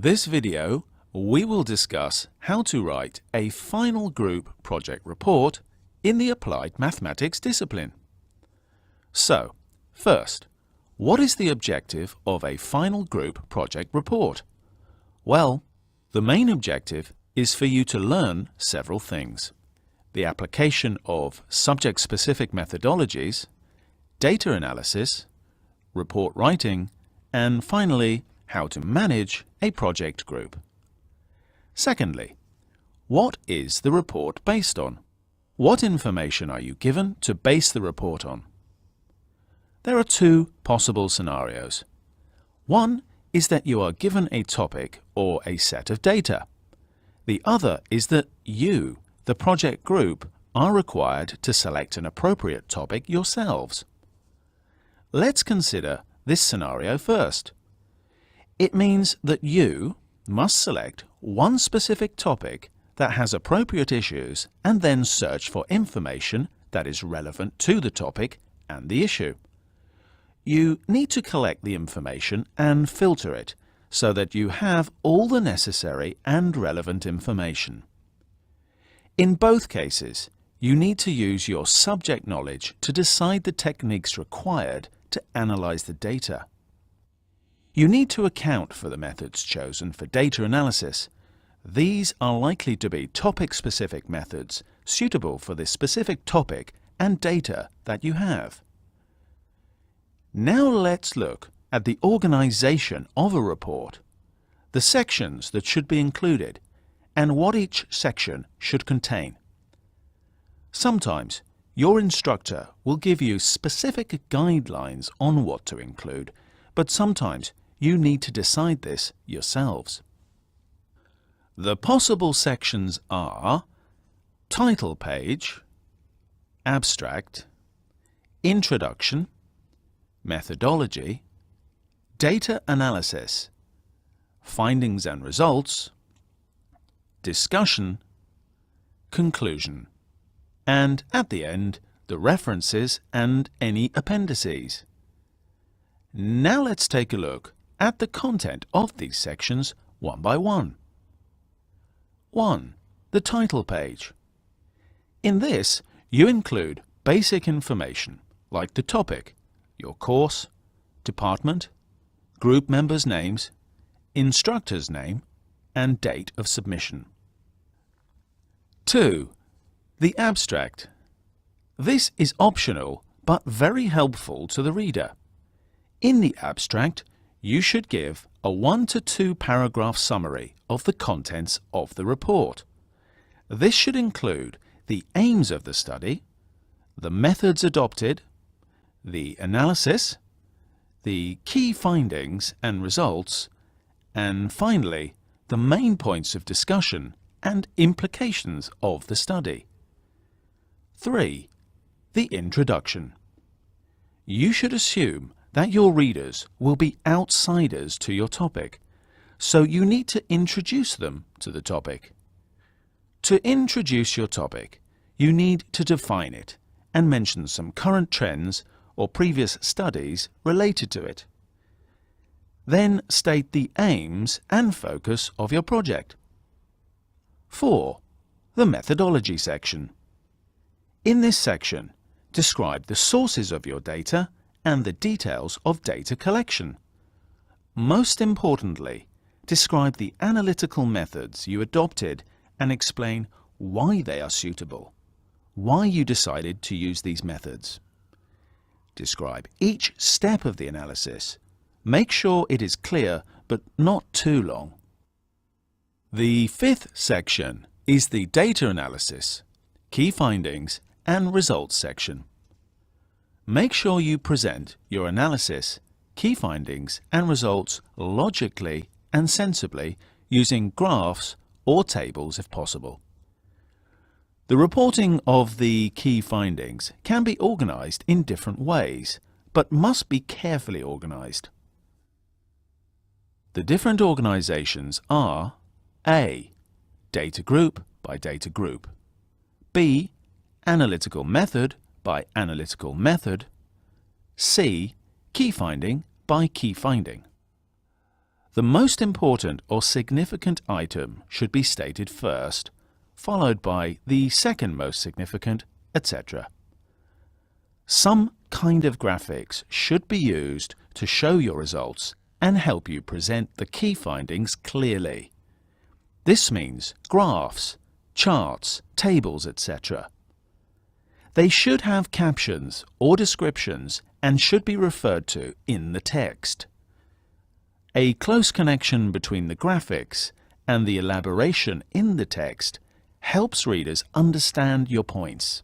In this video, we will discuss how to write a final group project report in the applied mathematics discipline. So, first, what is the objective of a final group project report? Well, the main objective is for you to learn several things: the application of subject-specific methodologies, data analysis, report writing, and finally, how to manage a project group. Secondly, what is the report based on? What information are you given to base the report on? There are two possible scenarios. One is that you are given a topic or a set of data. The other is that you, the project group, are required to select an appropriate topic yourselves. Let's consider this scenario first. It means that you must select one specific topic that has appropriate issues and then search for information that is relevant to the topic and the issue. You need to collect the information and filter it so that you have all the necessary and relevant information. In both cases, you need to use your subject knowledge to decide the techniques required to analyze the data. You need to account for the methods chosen for data analysis. These are likely to be topic-specific methods suitable for the specific topic and data that you have. Now let's look at the organization of a report, the sections that should be included, and what each section should contain. Sometimes your instructor will give you specific guidelines on what to include, but sometimes you need to decide this yourselves. The possible sections are title page, abstract, introduction, methodology, data analysis, findings and results, discussion, conclusion, and at the end, the references and any appendices. Now let's take a look at the content of these sections one by one. 1. The title page. In this, you include basic information like the topic, your course, department, group members' names, instructor's name, and date of submission. 2. The abstract. This is optional but very helpful to the reader. In the abstract, you should give a 1 to 2 paragraph summary of the contents of the report. This should include the aims of the study, the methods adopted, the analysis, the key findings and results, and finally, the main points of discussion and implications of the study. 3. The introduction. You should assume that your readers will be outsiders to your topic, so you need to introduce them to the topic. To introduce your topic, you need to define it and mention some current trends or previous studies related to it. Then state the aims and focus of your project. 4. The methodology section. In this section, describe the sources of your data and the details of data collection. Most importantly, describe the analytical methods you adopted and explain why they are suitable, why you decided to use these methods. Describe each step of the analysis. Make sure it is clear but not too long. The 5th section is the data analysis, key findings, and results section. Make sure you present your analysis, key findings, and results logically and sensibly using graphs or tables if possible. The reporting of the key findings can be organized in different ways, but must be carefully organized. The different organizations are A. Data group by data group, B. Analytical method by analytical method, C. Key finding by key finding. The most important or significant item should be stated first, followed by the second most significant, etc. Some kind of graphics should be used to show your results and help you present the key findings clearly. This means graphs, charts, tables, etc. They should have captions or descriptions and should be referred to in the text. A close connection between the graphics and the elaboration in the text helps readers understand your points.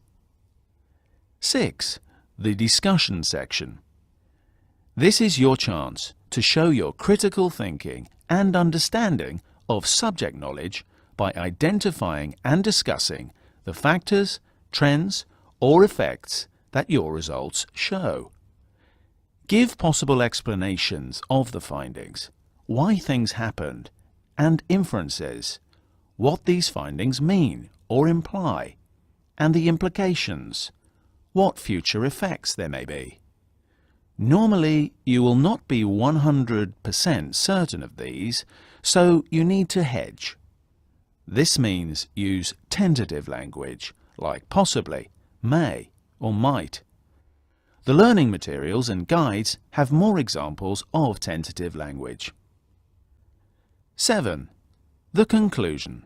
6. The discussion section. This is your chance to show your critical thinking and understanding of subject knowledge by identifying and discussing the factors, trends, or effects that your results show. Give possible explanations of the findings, why things happened, and inferences, what these findings mean or imply, and the implications, what future effects there may be. Normally, you will not be 100% certain of these, so you need to hedge. This means use tentative language, like possibly, may, or might. The learning materials and guides have more examples of tentative language. 7. The conclusion.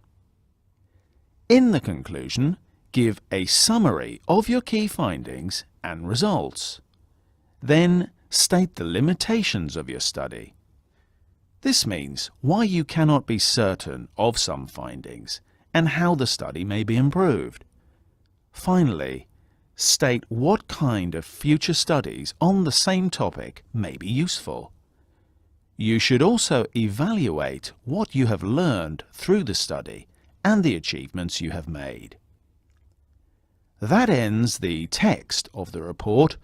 In the conclusion, give a summary of your key findings and results. Then state the limitations of your study. This means why you cannot be certain of some findings and how the study may be improved. Finally, state what kind of future studies on the same topic may be useful. You should also evaluate what you have learned through the study and the achievements you have made. That ends the text of the report,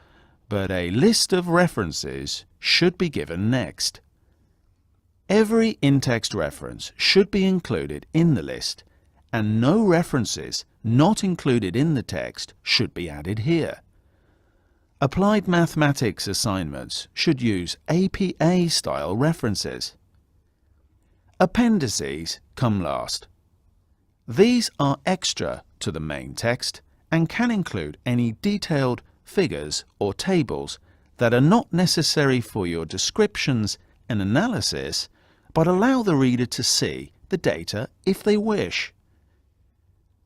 but a list of references should be given next. Every in-text reference should be included in the list, and no references not included in the text should be added here. Applied mathematics assignments should use APA-style references. Appendices come last. These are extra to the main text and can include any detailed figures or tables that are not necessary for your descriptions and analysis, but allow the reader to see the data if they wish.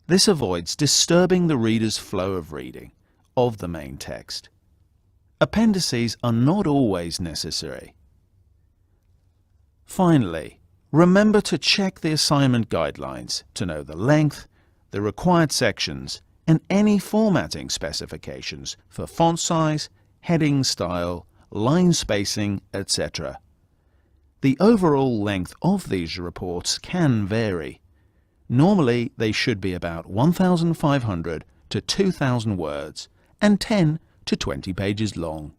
This avoids disturbing the reader's flow of reading of the main text. Appendices are not always necessary. Finally, remember to check the assignment guidelines to know the length, the required sections, and any formatting specifications for font size, heading style, line spacing, etc. The overall length of these reports can vary. Normally, they should be about 1,500 to 2,000 words and 10 to 20 pages long.